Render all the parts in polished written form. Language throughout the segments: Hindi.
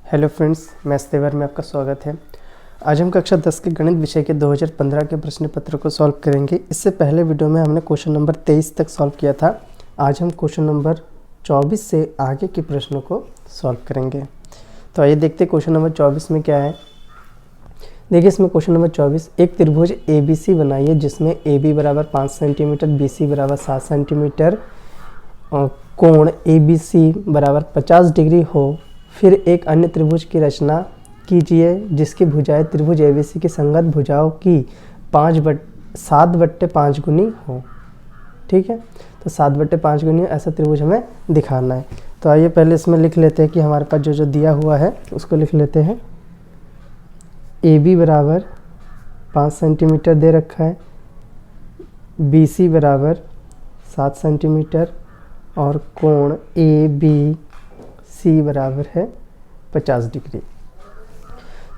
हेलो फ्रेंड्स, मैथ्स तेवर में आपका स्वागत है। आज हम कक्षा 10 के गणित विषय के 2015 के प्रश्न पत्र को सॉल्व करेंगे। इससे पहले वीडियो में हमने क्वेश्चन नंबर 23 तक सॉल्व किया था। आज हम क्वेश्चन नंबर 24 से आगे के प्रश्नों को सॉल्व करेंगे। तो आइए देखते हैं क्वेश्चन नंबर 24 में क्या है। देखिए इसमें क्वेश्चन नंबर 24, एक त्रिभुज ABC बनाइए जिसमें AB बराबर 5 सेंटीमीटर, BC बराबर 7 सेंटीमीटर, कोण ABC बराबर 50 डिग्री हो। फिर एक अन्य त्रिभुज की रचना कीजिए जिसकी भुजाएं त्रिभुज ABC की संगत भुजाओं की 7/5 गुनी हो। ठीक है, तो 7/5 गुनी ऐसा त्रिभुज हमें दिखाना है। तो आइए पहले इसमें लिख लेते हैं कि हमारे पास जो दिया हुआ है उसको लिख लेते हैं। AB बराबर 5 सेंटीमीटर दे रखा है, BC बराबर 7 सेंटीमीटर और कोण ABC बराबर है 50 डिग्री।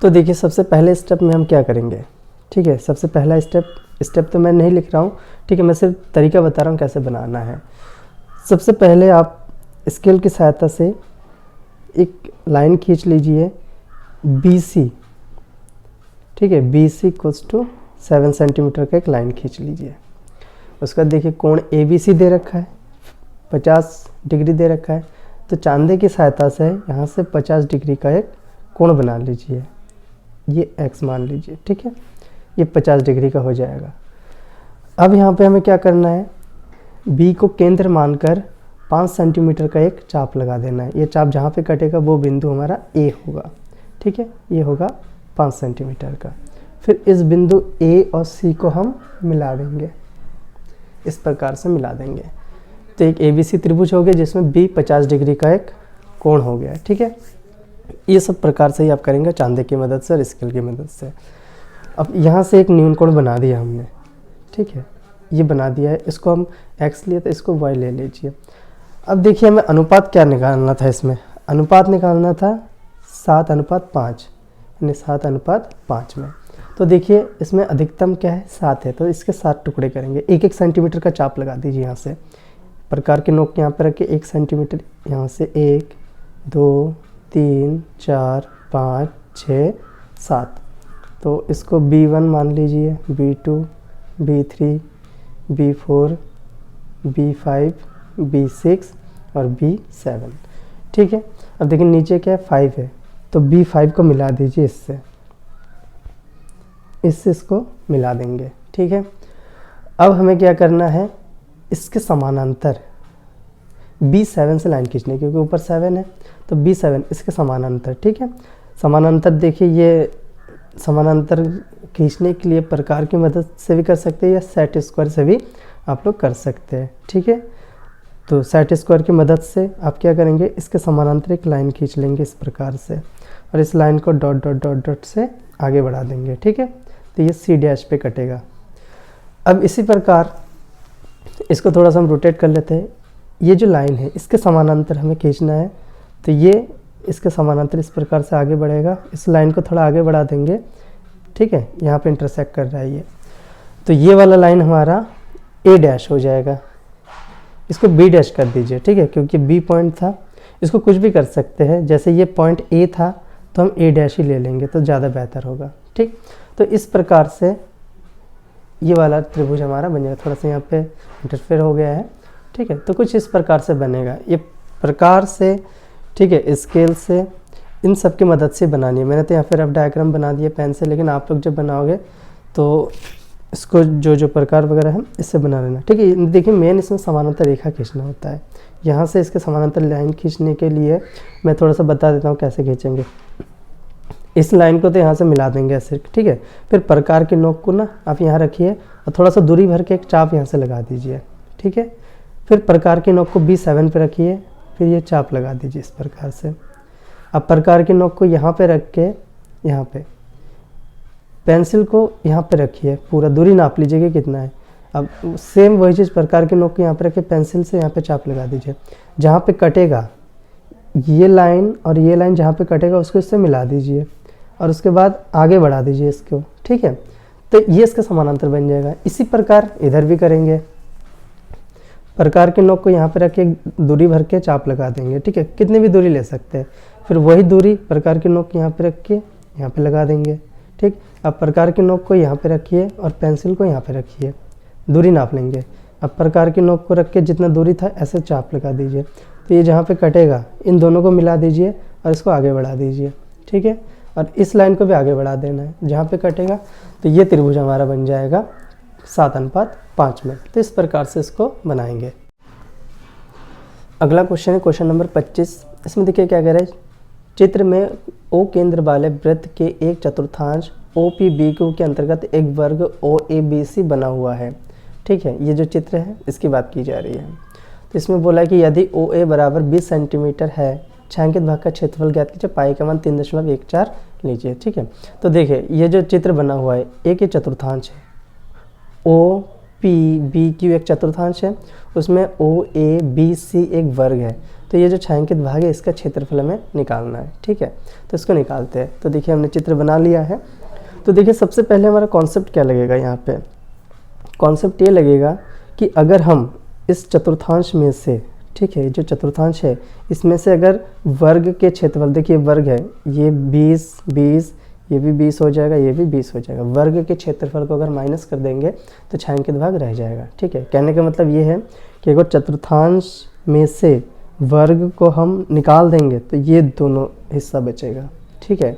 तो देखिए सबसे पहले स्टेप में हम क्या करेंगे। ठीक है, सबसे पहला स्टेप तो मैं नहीं लिख रहा हूँ। ठीक है, मैं सिर्फ तरीका बता रहा हूँ कैसे बनाना है। सबसे पहले आप स्केल की सहायता से एक लाइन खींच लीजिए BC। ठीक है, BC इक्वल्स टू 7 सेंटीमीटर का एक लाइन खींच लीजिए। उसका देखिए कोण ABC दे रखा है, 50 डिग्री दे रखा है। तो चांदे की सहायता से यहाँ से 50 डिग्री का एक कोण बना लीजिए। ये x मान लीजिए। ठीक है, ये 50 डिग्री का हो जाएगा। अब यहाँ पे हमें क्या करना है, B को केंद्र मानकर 5 सेंटीमीटर का एक चाप लगा देना है। ये चाप जहाँ पे कटेगा वो बिंदु हमारा A होगा। ठीक है, ये होगा 5 सेंटीमीटर का। फिर इस बिंदु A और C को हम मिला देंगे, इस प्रकार से मिला देंगे। तो एक ABC त्रिभुज हो गया जिसमें B 50 डिग्री का एक कोण हो गया। ठीक है, ये सब प्रकार से ही आप करेंगे चांदे की मदद से और स्केल की मदद से। अब यहाँ से एक न्यून कोण बना दिया हमने। ठीक है, ये बना दिया है। इसको हम x लिए तो इसको y ले लीजिए। अब देखिए हमें अनुपात क्या निकालना था। इसमें अनुपात निकालना था 7:5, यानी 7:5 में। तो देखिए इसमें अधिकतम क्या है, 7 है, तो इसके 7 टुकड़े करेंगे। 1-1 सेंटीमीटर का चाप लगा दीजिए। यहाँ से प्रकार के नोक यहाँ पर रख के 1 सेंटीमीटर, यहाँ से 1 2 3 4 5 6 7। तो इसको B1 मान लीजिए, B2 B3 B4 B5 B6 और B7। ठीक है, अब देखिए नीचे क्या है, 5 है, तो B5 को मिला दीजिए इससे इसको मिला देंगे। ठीक है, अब हमें क्या करना है, इसके समानांतर B7 से लाइन खींचनी है, क्योंकि ऊपर 7 है तो B7 इसके समानांतर। ठीक है, समानांतर देखिए ये समानांतर खींचने के लिए प्रकार की मदद से भी कर सकते हैं या सेट स्क्वायर से भी आप लोग कर सकते हैं। ठीक है, तो सेट स्क्वायर की मदद से आप क्या करेंगे, इसके समानांतर एक लाइन खींच लेंगे इस प्रकार से, और इस line co dot dot dot dot से आगे बढ़ा देंगे। ठीक है, तो ये C' पे कटेगा। अब इसी प्रकार इसको थोड़ा सा हम रोटेट कर लेते हैं। ये जो लाइन है इसके समानांतर हमें खींचना है, तो ये इसके समानांतर इस प्रकार से आगे बढ़ेगा। इस लाइन को थोड़ा आगे बढ़ा देंगे। ठीक है, यहाँ पे इंटरसेक्ट कर रहा है ये, तो ये वाला लाइन हमारा A' हो जाएगा। इसको B' कर दीजिए। ठीक है, क्योंकि B पॉइंट था, इसको कुछ भी कर सकते हैं। जैसे ये पॉइंट A था तो हम A' ही ले लेंगे तो ज़्यादा बेहतर होगा। ठीक, तो इस प्रकार से ये वाला त्रिभुज हमारा बन जाएगा। थोड़ा सा यहाँ पे इंटरफेयर हो गया है। ठीक है, तो कुछ इस प्रकार से बनेगा ये प्रकार से। ठीक है, स्केल से इन सब की मदद से बनानी है। मैंने तो यहाँ पे रफ डायग्राम बना दिया पेन से, लेकिन आप लोग जब बनाओगे तो इसको जो प्रकार वगैरह है इससे बना लेना। ठीक है, देखिए मेन इसमें समानांतर रेखा खींचना होता है। यहाँ से इसके समानांतर लाइन खींचने के लिए मैं थोड़ा सा बता देता हूँ कैसे खींचेंगे। इस लाइन को तो यहाँ से मिला देंगे ऐसे। ठीक है, फिर प्रकार के नोक को ना आप यहाँ रखिए और थोड़ा सा दूरी भर के एक चाप यहाँ से लगा दीजिए। ठीक है, फिर प्रकार के नोक को B7 पे रखिए, फिर ये चाप लगा दीजिए इस प्रकार से। अब प्रकार के नोक को यहाँ पे रख के यहाँ पे पेंसिल को यहाँ पे रखिए, पूरा दूरी नाप लीजिए कि कितना है। अब सेम वही चीज़ प्रकार के नोक को यहाँ पे रख के पेंसिल से यहाँ पे चाप लगा दीजिए। जहाँ पे कटेगा ये लाइन और ये लाइन जहाँ पे कटेगा उसको इससे मिला दीजिए और उसके बाद आगे बढ़ा दीजिए इसको। ठीक है, तो ये इसका समानांतर बन जाएगा। इसी प्रकार इधर भी करेंगे। प्रकार के नोक को यहाँ पे रख के दूरी भर के चाप लगा देंगे। ठीक है, कितनी भी दूरी ले सकते हैं। फिर वही दूरी प्रकार की नोक यहाँ पे रख के यहाँ पे लगा देंगे। ठीक, अब प्रकार की नोक को यहाँ पे रखिए और पेंसिल को यहाँ पे रखिए, दूरी नाप लेंगे। अब प्रकार की नोक को रख के जितना दूरी था ऐसे चाप लगा दीजिए। तो ये जहाँ पे कटेगा इन दोनों को मिला दीजिए और इसको आगे बढ़ा दीजिए। ठीक है, और इस लाइन को भी आगे बढ़ा देना है जहाँ पे कटेगा। तो ये त्रिभुज हमारा बन जाएगा 7:5 में। तो इस प्रकार से इसको बनाएंगे। अगला क्वेश्चन है क्वेश्चन नंबर 25। इसमें देखिए क्या कह रहा है, चित्र में ओ केंद्र वाले वृत्त के एक चतुर्थांश OPBQ के अंतर्गत एक वर्ग OABC बना हुआ है। ठीक है, ये जो चित्र है इसकी बात की जा रही है। तो इसमें बोला है कि यदि OA बराबर 20 सेंटीमीटर है, छायांकित भाग का क्षेत्रफल ज्ञात कीजिए, पाई का मान 3.14 लीजिए। ठीक है, तो देखिए ये जो चित्र बना हुआ है एक ये चतुर्थांश है, OPBQ एक चतुर्थांश है, उसमें OABC एक वर्ग है। तो ये जो छायांकित भाग है इसका क्षेत्रफल हमें निकालना है। ठीक है, तो इसको निकालते हैं। तो देखिए हमने चित्र बना लिया है। तो देखिए सबसे पहले हमारा कॉन्सेप्ट क्या लगेगा, यहाँ पे कॉन्सेप्ट ये लगेगा कि अगर हम इस चतुर्थांश में से, ठीक है, जो चतुर्थांश है इसमें से अगर वर्ग के क्षेत्रफल, देखिए वर्ग है, ये 20, ये भी 20 हो जाएगा, ये भी 20 हो जाएगा। वर्ग के क्षेत्रफल को अगर माइनस कर देंगे तो छायांकित भाग रह जाएगा। ठीक है, कहने का मतलब ये है कि अगर चतुर्थांश में से वर्ग को हम निकाल देंगे तो ये दोनों हिस्सा बचेगा। ठीक है,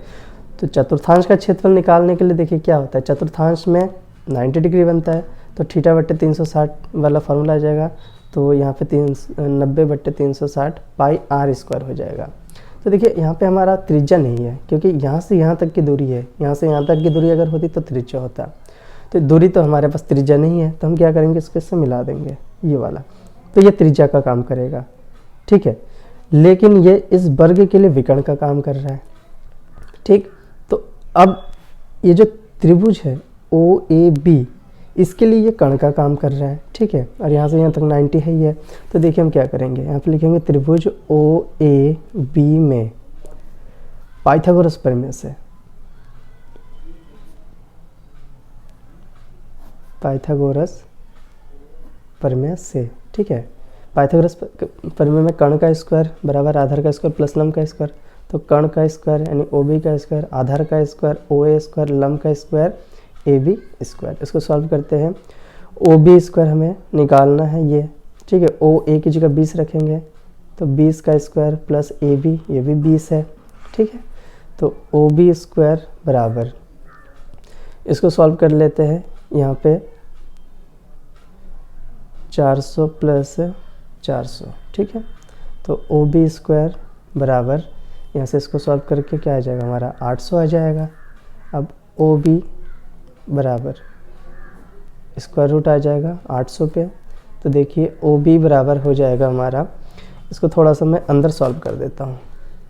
तो चतुर्थांश का क्षेत्रफल निकालने के लिए देखिए क्या होता है, चतुर्थांश में 90 डिग्री बनता है तो θ/360 वाला फार्मूला आ जाएगा। तो यहाँ पे 90/360 पाई r² हो जाएगा। तो देखिए यहाँ पे हमारा त्रिज्या नहीं है क्योंकि यहाँ से यहाँ तक की दूरी है, यहाँ से यहाँ तक की दूरी अगर होती तो त्रिज्या होता। तो दूरी तो हमारे पास त्रिज्या नहीं है, तो हम क्या करेंगे, इसको इससे मिला देंगे ये वाला, तो ये त्रिज्या का काम करेगा। ठीक है, लेकिन ये इस वर्ग के लिए विकर्ण का काम कर रहा है। ठीक, तो अब ये जो त्रिभुज है OAB इसके लिए ये कर्ण का काम कर रहा है। ठीक है, और यहाँ से यहाँ तक 90 है ये। तो देखिए हम क्या करेंगे, यहाँ पे लिखेंगे त्रिभुज OAB में पाइथागोरस प्रमेय से, पाइथागोरस प्रमेय से। ठीक है, पाइथागोरस प्रमेय में कर्ण का स्क्वायर बराबर आधार का स्क्वायर प्लस लंब का स्क्वायर। तो कर्ण का स्क्वायर यानी OB का स्क्वायर, आधार का स्क्वायर OA स्क्वायर, लंब का स्क्वायर AB स्क्वायर। इसको सॉल्व करते हैं। OB स्क्वायर हमें निकालना है ये। ठीक है, OA की जगह 20 रखेंगे तो 20 का स्क्वायर प्लस AB, ये भी 20 है। ठीक है, तो OB स्क्वायर बराबर, इसको सॉल्व कर लेते हैं, यहाँ पे 400 प्लस 400। ठीक है, तो OB स्क्वायर बराबर, यहाँ से इसको सॉल्व करके क्या आ जाएगा हमारा 800 आ जाएगा। अब OB बराबर स्क्वायर रूट आ जाएगा 800 पे। तो देखिए OB बराबर हो जाएगा हमारा, इसको थोड़ा सा मैं अंदर सॉल्व कर देता हूँ।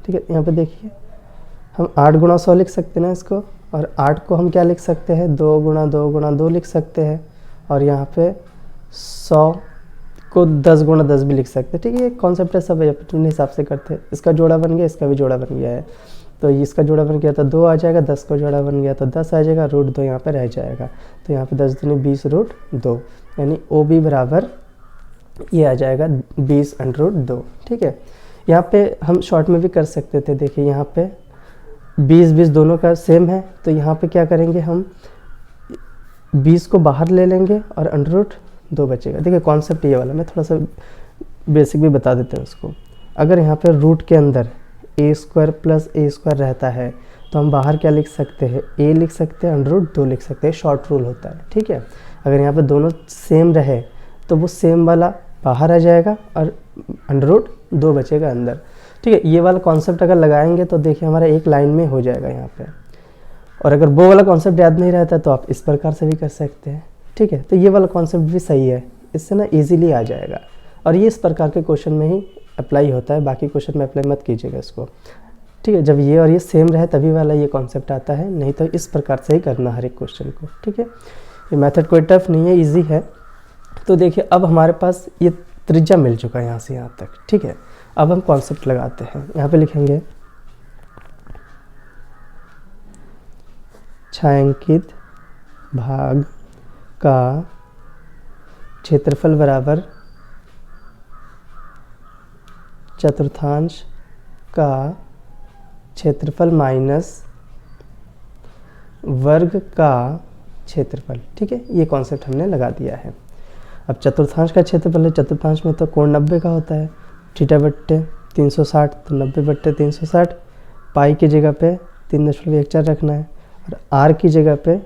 ठीक है, यहाँ पे देखिए हम 8 गुणा 100 लिख सकते हैं ना इसको, और 8 को हम क्या लिख सकते हैं, 2 गुणा 2 गुणा 2 लिख सकते हैं, और यहाँ पे 100 को 10 गुणा 10 भी लिख सकते हैं। ठीक है, ये कॉन्सेप्ट है, सब अपने हिसाब से करते हैं। इसका जोड़ा बन गया, इसका भी जोड़ा बन गया है, तो इसका जोड़ा बन गया तो 2 आ जाएगा, 10 का जोड़ा बन गया तो 10 आ जाएगा, रूट 2 यहाँ पे रह जाएगा। तो यहाँ पे 10 दूनी 20 रूट 2, यानी OB बराबर ये आ जाएगा 20√2। ठीक है, यहाँ पे हम शॉर्ट में भी कर सकते थे। देखिए यहाँ पे 20 दोनों का सेम है, तो यहाँ पे क्या करेंगे, हम 20 को बाहर ले लेंगे और √2 बचेगा। देखिए कॉन्सेप्ट ये वाला, मैं थोड़ा सा बेसिक भी बता देते हैं उसको। अगर यहाँ पे रूट के अंदर A² प्लस A² रहता है तो हम बाहर क्या लिख सकते हैं, A लिख सकते हैं, √2 लिख सकते हैं, शॉर्ट रूल होता है। ठीक है, अगर यहाँ पे दोनों सेम रहे तो वो सेम वाला बाहर आ जाएगा और √2 बचेगा अंदर। ठीक है, ये वाला कॉन्सेप्ट अगर लगाएंगे तो देखिए हमारा एक लाइन में हो जाएगा यहाँ पे। और अगर वो वाला कॉन्सेप्ट याद नहीं रहता तो आप इस प्रकार से भी कर सकते हैं। ठीक है, तो ये वाला कॉन्सेप्ट भी सही है, इससे ना ईजिली आ जाएगा, और ये इस प्रकार के क्वेश्चन में ही अप्लाई होता है, बाकी क्वेश्चन में अप्लाई मत कीजिएगा इसको। ठीक है, जब ये और ये सेम रहे तभी वाला ये कॉन्सेप्ट आता है, नहीं तो इस प्रकार से ही करना हर एक क्वेश्चन को। ठीक है, ये मेथड कोई टफ नहीं है, इजी है। तो देखिए अब हमारे पास ये त्रिज्या मिल चुका है यहाँ से यहाँ तक। ठीक है, अब हम कॉन्सेप्ट लगाते हैं। यहाँ पे लिखेंगे छायांकित भाग का क्षेत्रफल बराबर चतुर्थांश का क्षेत्रफल माइनस वर्ग का क्षेत्रफल। ठीक है, ये कॉन्सेप्ट हमने लगा दिया है। अब चतुर्थांश का क्षेत्रफल है, चतुर्थांश में तो कोण 90 का होता है, थीटा बट्टे 360, तो 90 बट्टे 360, पाई की जगह पे 3.14 रखना है और आर की जगह पे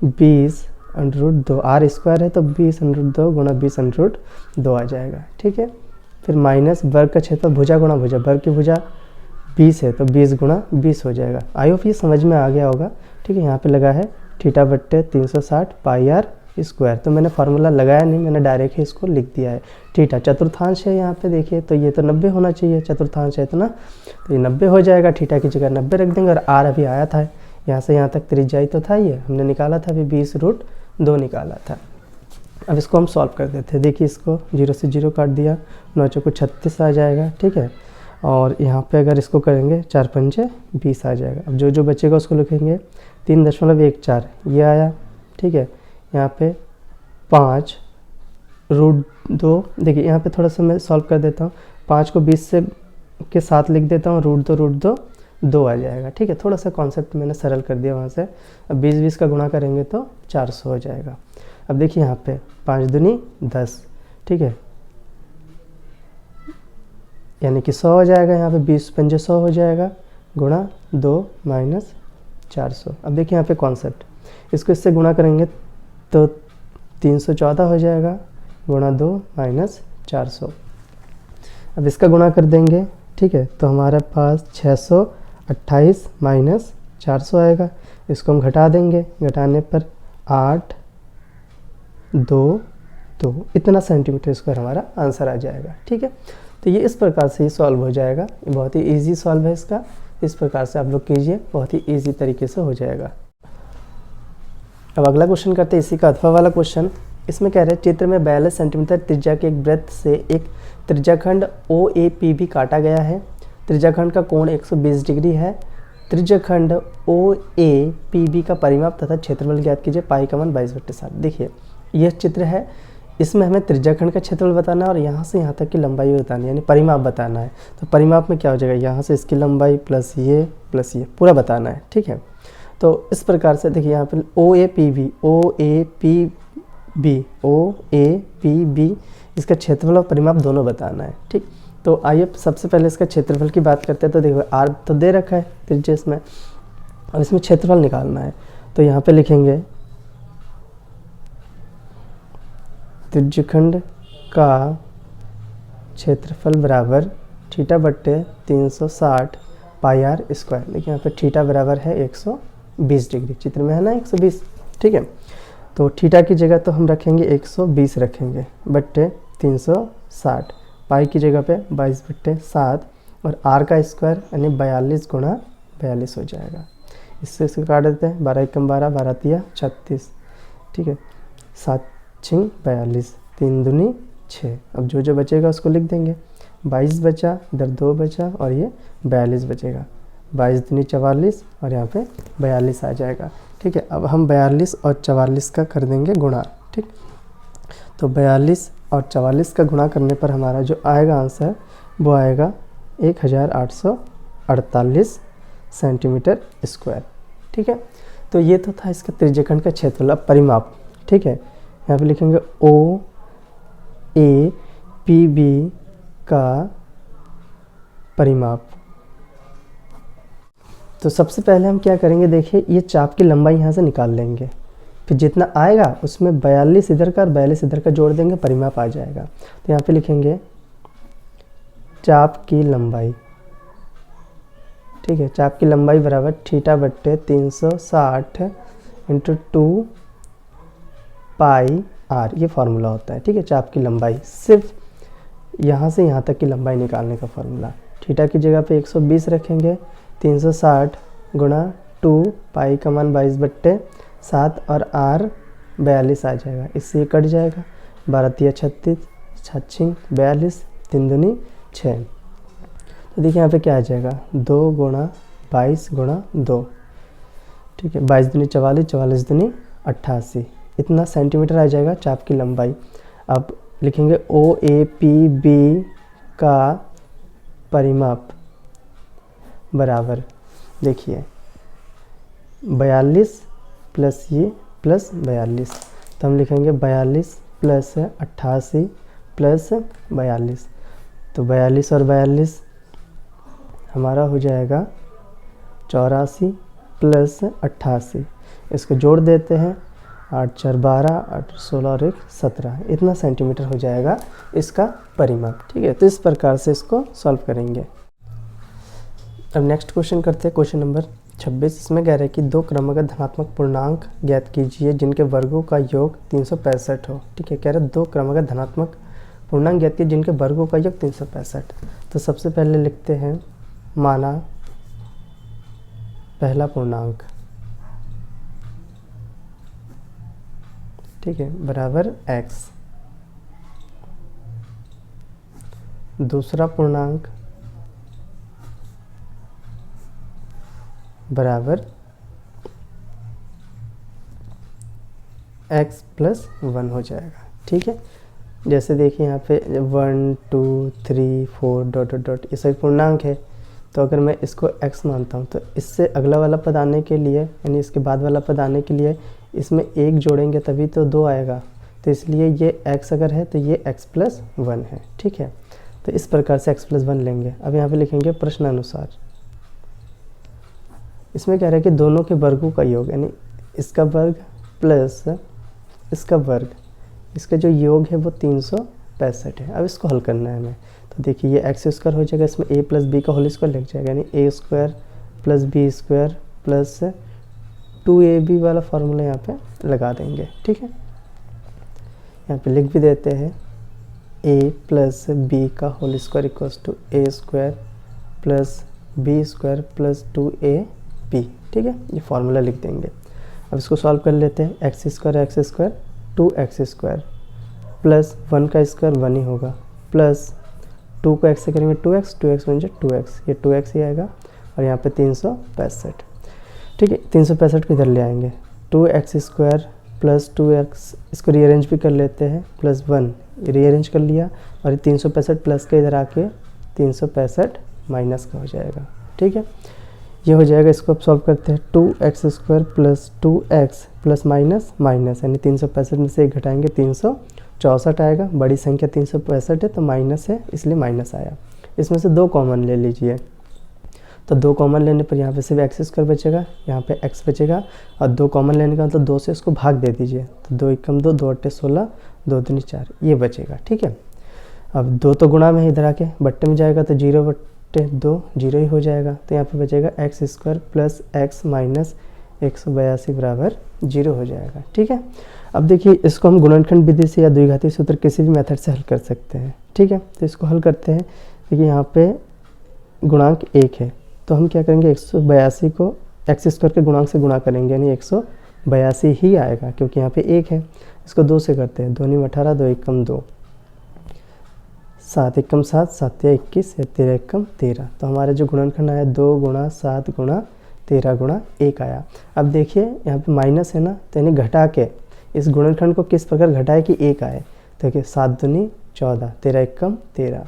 20√2, आर स्क्वायर है तो 20√2 गुणा 20√2 आ जाएगा। ठीक है, फिर माइनस वर्ग का क्षेत्रफल भुजा गुणा भुजा, वर्ग की भुजा 20 है तो 20 गुणा 20 हो जाएगा। आई होप ये समझ में आ गया होगा। ठीक है, यहाँ पे लगा है थीटा बट्टे 360 पाई आर स्क्वायर, तो मैंने फार्मूला लगाया नहीं, मैंने डायरेक्ट ही इसको लिख दिया है। थीटा चतुर्थांश है यहाँ पे देखिए, तो ये तो 90 होना चाहिए, चतुर्थांश है तो ना, तो ये 90 हो जाएगा। थीटा की जगह 90 रख देंगे और आर अभी आया था यहाँ से यहाँ तक त्रिज्याई तो था, ये हमने निकाला था अभी 20√2 निकाला था। अब इसको हम सॉल्व कर देते हैं। देखिए इसको 0 से 0 काट दिया, 9 चौको 36 आ जाएगा। ठीक है, और यहाँ पे अगर इसको करेंगे 4 पंजे 20 आ जाएगा। अब जो जो बचेगा उसको लिखेंगे 3.14 ये आया। ठीक है, यहाँ पे 5√2, देखिए यहाँ पे थोड़ा सा मैं सॉल्व कर देता हूँ, 5 को 20 से के साथ लिख देता हूँ, √2 2 आ जाएगा। ठीक है, थोड़ा सा कॉन्सेप्ट मैंने सरल कर दिया वहाँ से। अब 20 का गुणा करेंगे तो 400 हो जाएगा। अब देखिए यहाँ पे 5 दूनी 10, ठीक है, यानी कि 100 हो जाएगा। यहाँ पे 20 पंजे 100 हो जाएगा, गुणा 2 माइनस 400। अब देखिए यहाँ पे कॉन्सेप्ट, इसको इससे गुणा करेंगे तो 314 हो जाएगा, गुणा 2 माइनस 400। अब इसका गुणा कर देंगे। ठीक है, तो हमारे पास 628 माइनस 400 आएगा। इसको हम घटा देंगे, घटाने पर 8 2 2 इतना सेंटीमीटर स्क्वायर हमारा आंसर आ जाएगा। ठीक है, तो ये इस प्रकार से ही सॉल्व हो जाएगा। ये बहुत ही इजी सॉल्व है इसका, इस प्रकार से आप लोग कीजिए, बहुत ही इजी तरीके से हो जाएगा। अब अगला क्वेश्चन करते हैं इसी का अथवा वाला क्वेश्चन। इसमें कह रहे हैं चित्र में 42 सेंटीमीटर त्रिज्या के एक वृत्त से एक त्रिज्याखंड OAPB काटा गया है। त्रिज्याखंड का कोण 120 डिग्री है। त्रिज्याखंड OAPB का परिमाप तथा क्षेत्रफल ज्ञात कीजिए, पाई का मान 22/7। देखिए यह चित्र है, इसमें हमें त्रिज्याखंड का क्षेत्रफल बताना है और यहाँ से यहाँ तक की लंबाई बतानी है, यानी परिमाप बताना है। तो परिमाप में क्या हो जाएगा, यहाँ से इसकी लंबाई प्लस ये पूरा बताना है। ठीक है, तो इस प्रकार से देखिए यहाँ पर OAPB इसका क्षेत्रफल और परिमाप दोनों बताना है। ठीक, तो आइए सबसे पहले इसका क्षेत्रफल की बात करते हैं। तो देखो आर तो दे रखा है त्रिज्या इसमें, अब इसमें क्षेत्रफल निकालना है। तो यहाँ पे लिखेंगे त्रिज्यखंड का क्षेत्रफल बराबर थीटा बट्टे 360 पाई आर स्क्वायर। देखिए यहाँ पे थीटा बराबर है 120 डिग्री, चित्र में है ना 120। ठीक है, तो थीटा की जगह तो हम रखेंगे 120 रखेंगे, बट्टे 360, पाई की जगह पे 22/7 और आर का स्क्वायर यानी 42 गुणा 42 हो जाएगा। इससे इसको काट देते हैं, 12 एकम 12, 12 तिया 36। ठीक है, 7 6 42, 3 दूनी 6। अब जो जो बचेगा उसको लिख देंगे, 22 बचा, इधर 2 बचा और ये 42 बचेगा, 22 दूनी 44 और यहाँ पे 42 आ जाएगा। ठीक है, अब हम 42 और 44 का कर देंगे गुणा। ठीक, तो 42 और 44 का गुणा करने पर हमारा जो आएगा आंसर वो आएगा 1848 सेंटीमीटर स्क्वायर। ठीक है, तो ये तो था इसका त्रिज्यखंड का क्षेत्रफल। अब परिमाप, ठीक है, यहाँ पे लिखेंगे OAPB का परिमाप। तो सबसे पहले हम क्या करेंगे, देखिए ये चाप की लंबाई यहाँ से निकाल लेंगे, फिर जितना आएगा उसमें 42 इधर का और 42 इधर का जोड़ देंगे, परिमाप आ जाएगा। तो यहाँ पे लिखेंगे चाप की लंबाई। ठीक है, चाप की लंबाई बराबर थीटा बट्टे 360 × 2 पाई आर, ये फार्मूला होता है। ठीक है, चाप की लंबाई सिर्फ यहाँ से यहाँ तक की लंबाई निकालने का फार्मूला। थीटा की जगह पे 120 रखेंगे, 360 गुणा 2 पाई का मान 22/7 और आर 42 आ जाएगा, इससे ये कट जाएगा, 12 तिया 36, 6 42, 3 दूनी 6। तो देखिए यहाँ पे क्या आ जाएगा, 2 गुणा 22 गुणा 2। ठीक है, 22 दूनी 44, 44 दूनी 88, इतना सेंटीमीटर आ जाएगा चाप की लंबाई। अब लिखेंगे OAPB का परिमाप बराबर, देखिए 42 प्लस ये प्लस 42, तो हम लिखेंगे 42 प्लस 88 प्लस 42, तो 42 और 42 हमारा हो जाएगा 84 प्लस 88, इसको जोड़ देते हैं, 8 4 12, 8 16 और 1 17, इतना सेंटीमीटर हो जाएगा इसका परिमाप। ठीक है, तो इस प्रकार से इसको सॉल्व करेंगे। अब नेक्स्ट क्वेश्चन करते हैं, क्वेश्चन नंबर 26। इसमें कह रहे हैं कि दो क्रमागत धनात्मक पूर्णांक ज्ञात कीजिए जिनके वर्गों का योग 365 हो। ठीक है, कह रहे हैं दो क्रमागत धनात्मक पूर्णांक ज्ञात कीजिए जिनके वर्गों का योग 365। तो सबसे पहले लिखते हैं, माना पहला पूर्णांक, ठीक है, बराबर x, दूसरा पूर्णांक बराबर x प्लस 1 हो जाएगा। ठीक है, जैसे देखिए यहाँ पे 1 2 3 4 डॉट डॉट डॉट ये सभी पूर्णांक है, तो अगर मैं इसको x मानता हूँ तो इससे अगला वाला पद आने के लिए, यानी इसके बाद वाला पद आने के लिए इसमें 1 जोड़ेंगे तभी तो 2 आएगा, तो इसलिए ये x अगर है तो ये x प्लस 1 है। ठीक है, तो इस प्रकार से x प्लस 1 लेंगे। अब यहाँ पे लिखेंगे प्रश्नानुसार। इसमें कह रहा है कि दोनों के वर्गों का योग, यानी इसका वर्ग प्लस इसका वर्ग, इसका जो योग है वो 365 है। अब इसको हल करना है हमें, तो देखिए ये एक्स स्क्वायर हो जाएगा, इसमें a प्लस बी का होल स्क्वायर लग जाएगा, यानी a square plus b square plus 2ab वाला फार्मूला यहाँ पे लगा देंगे। ठीक है, यहाँ पे लिख भी देते हैं a प्लस बी का whole square equals to a square plus b square plus 2ab। ठीक है, ये फार्मूला लिख देंगे। अब इसको सॉल्व कर लेते हैं, x square 2x square plus 1 का स्क्वायर 1 ही होगा, प्लस 2 को x से करेंगे 2x, 2x बन जाए 2x, ये 2x ही आएगा, और यहाँ पे 365। ठीक है, 365 को इधर ले आएंगे, 2x स्क्वायर प्लस 2x, इसको रीअरेंज भी कर लेते हैं, प्लस 1 रीअरेंज कर लिया, और ये 365 प्लस का इधर आके 365 माइनस का हो जाएगा। ठीक है, ये हो जाएगा। इसको अब सॉल्व करते हैं, 2x square plus 2x plus minus minus, यानी 365 में से 1 घटाएंगे 364 आएगा। बड़ी संख्या 365 है तो माइनस है, इसलिए माइनस आया। इसमें से 2 कॉमन ले लीजिए, तो 2 कॉमन लेने पर यहाँ पे सिर्फ एक्स स्क्वायर बचेगा, यहाँ पे x बचेगा, और 2 कॉमन लेने का मतलब 2 से इसको भाग दे दीजिए, तो 2 एकम 2, 2 अट्ठे 16, 2 दूनी 4, ये बचेगा। ठीक है, अब 2 तो गुणा में इधर आके बट्टे में जाएगा, तो 0/2 0 ही हो जाएगा, तो यहाँ पे बचेगा x square plus x minus 182 बराबर 0 हो जाएगा। ठीक है, अब देखिए इसको हम गुणनखंड विधि से या द्विघाती सूत्र किसी भी मेथड से हल कर सकते हैं। ठीक है, तो इसको हल करते हैं। देखिए यहाँ पे गुणांक 1 है, तो हम क्या करेंगे, 182 को एक्स स्क्वायर के गुणांक से गुणा करेंगे, यानी 182 ही आएगा, क्योंकि यहाँ पे 1 है। इसको 2 से करते हैं, 2 × 18, 2 एकम 2, 7 एकम 7, 7 या 21, 13 एकम 13, तो हमारे जो गुणनखंड आया 2 × 7 × 13 × 1 आया। अब देखिए यहाँ पे माइनस है ना, तो यानी घटा के इस गुणनखंड को किस प्रकार घटाए कि 1 आए। तो देखिए 7 दूनी 14, 13 एकम 13,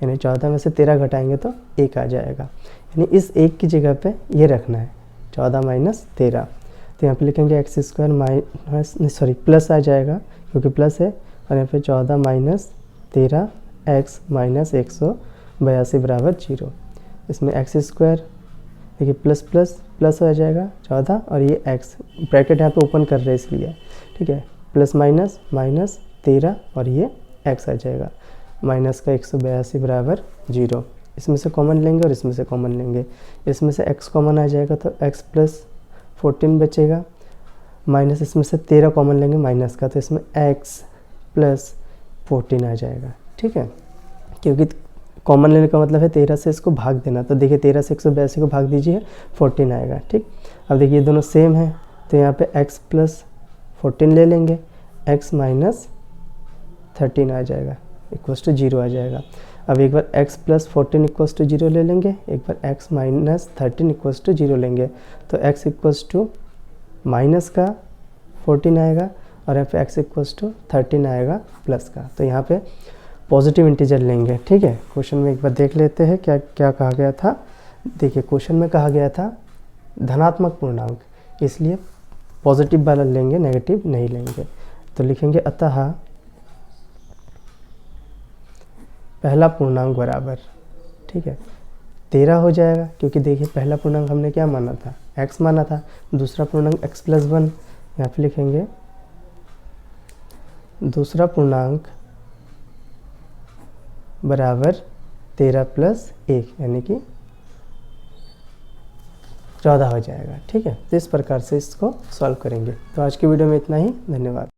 यानी 14 में से 13 घटाएंगे तो 1 आ जाएगा, यानी इस 1 की जगह पे ये रखना है, 14 माइनस 13। तो यहाँ पे लिखेंगे एक्स स्क्वायर माइनस प्लस आ जाएगा, क्योंकि प्लस है, और यहाँ पे 14 माइनस 13 x माइनस 182 बराबर 0। इसमें एक्स स्क्वायर देखिए प्लस प्लस प्लस हो जाएगा 14, और ये x ब्रैकेट यहाँ पे ओपन कर रहे हैं इसलिए। ठीक है, प्लस माइनस माइनस 13, और ये x आ जाएगा, माइनस का 182 बराबर 0। इसमें से कॉमन लेंगे और इसमें से कॉमन लेंगे, इसमें से x कॉमन आ जाएगा तो x प्लस 14 बचेगा, माइनस इसमें से 13 कॉमन लेंगे माइनस का, तो इसमें x प्लस 14 आ जाएगा। ठीक है, क्योंकि कॉमन लेने का मतलब है 13 से इसको भाग देना, तो देखिए 13 से 182 को भाग दीजिए, 14 आएगा। ठीक, अब देखिए दोनों सेम है, तो यहाँ पे x प्लस 14 ले लेंगे, x माइनस 13 आ जाएगा, इक्वल्स टू 0 आ जाएगा। अब एक बार x प्लस 14 इक्वल्स टू 0 ले लेंगे, एक बार x माइनस 13 इक्वल्स टू 0 लेंगे, तो x इक्वल्स टू माइनस का 14 आएगा, और यहाँ पे x इक्वल्स टू 13 आएगा प्लस का, तो यहाँ पे पॉजिटिव इंटीजर लेंगे। ठीक है, क्वेश्चन में एक बार देख लेते हैं क्या क्या कहा गया था। देखिए क्वेश्चन में कहा गया था धनात्मक पूर्णांक, इसलिए पॉजिटिव वाला लेंगे, नेगेटिव नहीं लेंगे। तो लिखेंगे अतः पहला पूर्णांक बराबर, ठीक है, 13 हो जाएगा, क्योंकि देखिए पहला पूर्णांक हमने क्या माना था, x माना था। दूसरा पूर्णांक x+1, यहाँ पे लिखेंगे दूसरा पूर्णांक बराबर 13 + 1 यानी कि 14 हो जाएगा। ठीक है, तो इस प्रकार से इसको सॉल्व करेंगे। तो आज की वीडियो में इतना ही, धन्यवाद।